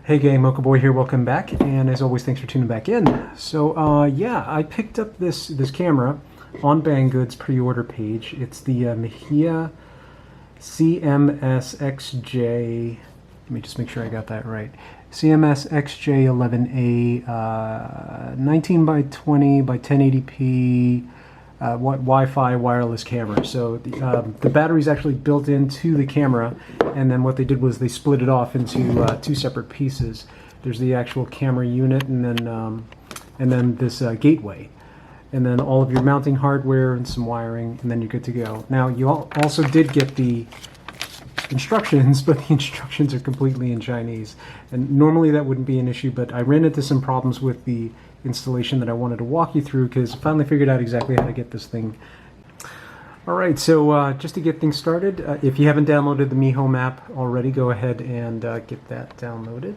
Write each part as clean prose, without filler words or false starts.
Hey gang, Mocha Boy here, welcome back, and as always, thanks for tuning back in. So, yeah, I picked up this camera on Bangood's pre-order page. It's the Mijia CMSXJ, let me just make sure I got that right, CMSXJ11A 19 by 20 by 1080p Wi-Fi wireless camera. So the battery is actually built into the camera, and then what they did was they split it off into two separate pieces. There's the actual camera unit, and then this gateway, and then all of your mounting hardware and some wiring, and then you're good to go. Now you also did get the instructions, but the instructions are completely in Chinese, and normally that wouldn't be an issue, but I ran into some problems with the installation that I wanted to walk you through, because I finally figured out exactly how to get this thing. Alright, so just to get things started, if you haven't downloaded the Mi Home app already, go ahead and get that downloaded.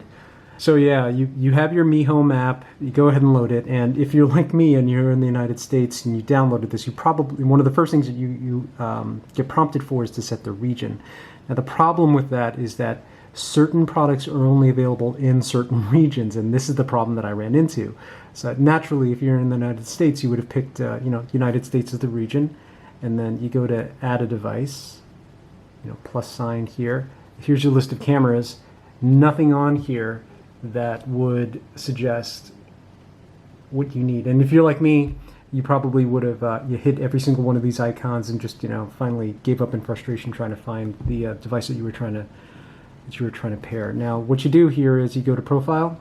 So yeah, you have your Mi Home app, you go ahead and load it, and if you're like me and you're in the United States and you downloaded this, you probably, one of the first things that you get prompted for is to set the region. Now the problem with that is that certain products are only available in certain regions, and this is the problem that I ran into. So naturally, if you're in the United States, you would have picked, United States as the region, and then you go to add a device, plus sign here. Here's your list of cameras. Nothing on here that would suggest what you need. And if you're like me, you probably would have you hit every single one of these icons and just finally gave up in frustration trying to find the device that you were trying to pair. Now what you do here is you go to Profile,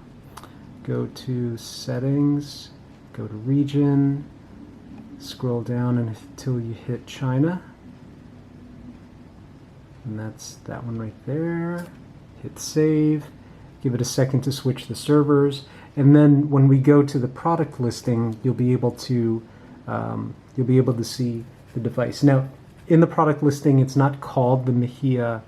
go to Settings, go to Region, scroll down until you hit China, and that's that one right there. Hit Save, give it a second to switch the servers, and then when we go to the product listing, you'll be able to see the device. Now in the product listing, it's not called the Mijia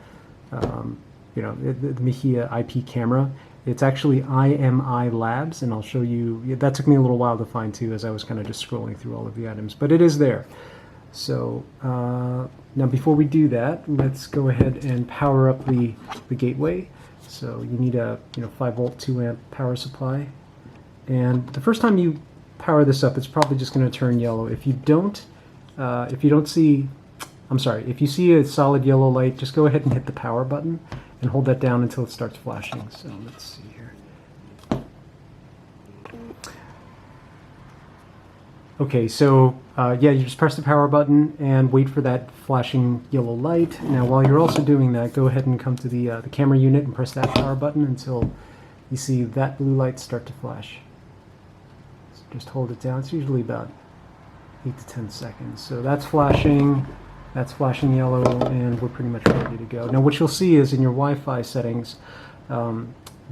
the Mijia IP camera. It's actually IMI Labs, and I'll show you. That took me a little while to find too, as I was kind of just scrolling through all of the items, but it is there. So now before we do that, let's go ahead and power up the gateway. So you need a 5-volt 2-amp power supply, and the first time you power this up, it's probably just going to turn yellow. If you see a solid yellow light, just go ahead and hit the power button and hold that down until it starts flashing. So let's see here. Okay, so yeah, you just press the power button and wait for that flashing yellow light. Now while you're also doing that, go ahead and come to the camera unit and press that power button until you see that blue light start to flash. So just hold it down. It's usually about 8 to 10 seconds. So that's flashing yellow, and we're pretty much ready to go. Now what you'll see is in your Wi-Fi settings, the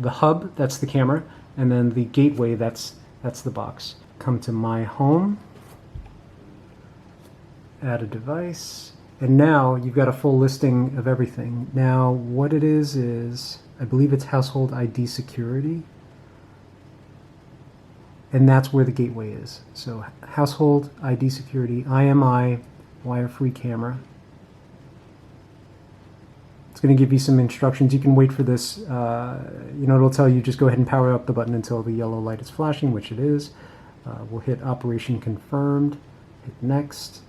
hub, that's the camera, and then the gateway, that's the box. Come to My Home, add a device, and now you've got a full listing of everything. Now what it is I believe it's Household ID Security, and that's where the gateway is. So Household ID Security, IMI Wire Free Camera. It's going to give you some instructions. You can wait for this. It'll tell you just go ahead and power up the button until the yellow light is flashing, which it is. We'll hit Operation Confirmed. Hit Next.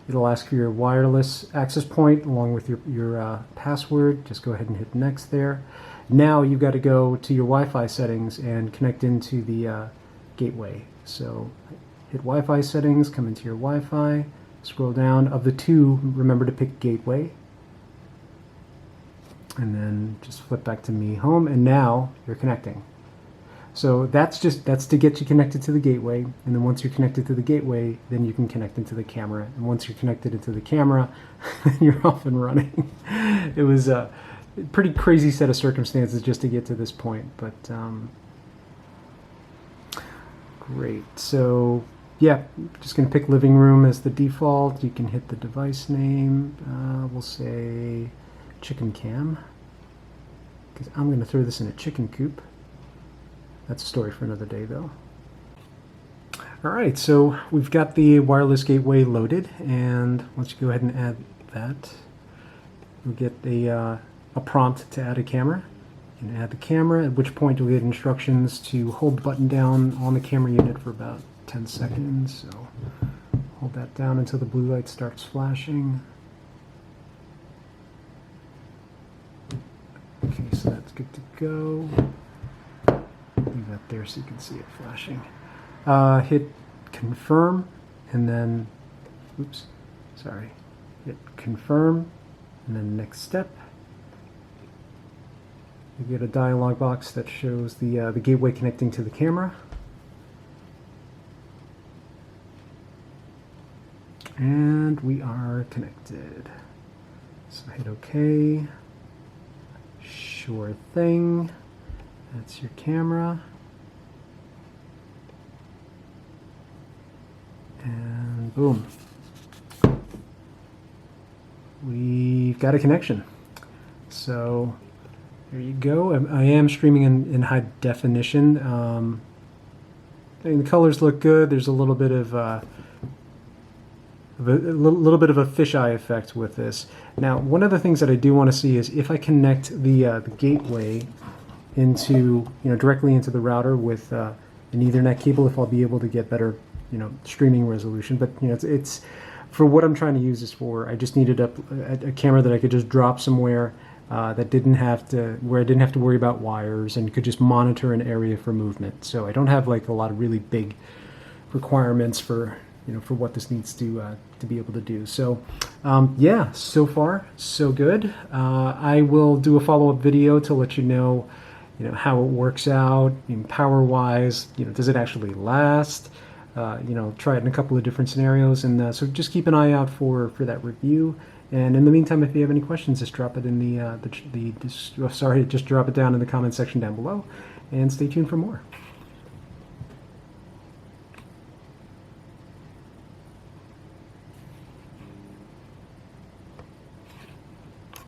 It'll ask for your wireless access point along with your password. Just go ahead and hit Next there. Now you've got to go to your Wi-Fi settings and connect into the gateway. So hit Wi-Fi settings, come into your Wi-Fi. Scroll down. Of the two, remember to pick Gateway. And then just flip back to Mi Home, and now you're connecting. So that's to get you connected to the gateway, and then once you're connected to the gateway, then you can connect into the camera. And once you're connected into the camera, you're off and running. It was a pretty crazy set of circumstances just to get to this point, but great. So yeah, just going to pick living room as the default. You can hit the device name. We'll say chicken cam, because I'm going to throw this in a chicken coop. That's a story for another day, though. All right, so we've got the wireless gateway loaded, and once you go ahead and add that, you'll get a prompt to add a camera. can add the camera, at which point you'll get instructions to hold the button down on the camera unit for about 10 seconds. So hold that down until the blue light starts flashing. Okay, so that's good to go. Leave that there so you can see it flashing. Hit confirm, and then, oops, sorry. Hit confirm, and then next step. You get a dialog box that shows the gateway connecting to the camera. And we are connected. So hit OK. Sure thing. That's your camera. And boom. We've got a connection. So there you go. I am streaming in high definition. I mean, the colors look good. There's a little bit of a fisheye effect with this. Now, one of the things that I do want to see is if I connect the gateway into, directly into the router with an Ethernet cable, if I'll be able to get better, streaming resolution. But it's for what I'm trying to use this for. I just needed a camera that I could just drop somewhere that I didn't have to worry about wires and could just monitor an area for movement. So I don't have like a lot of really big requirements for for what this needs to be able to do. So yeah, so far so good. I will do a follow-up video to let you know how it works out, power wise, does it actually last, try it in a couple of different scenarios, and so just keep an eye out for that review. And in the meantime, if you have any questions, just drop it in just drop it down in the comment section down below, and stay tuned for more.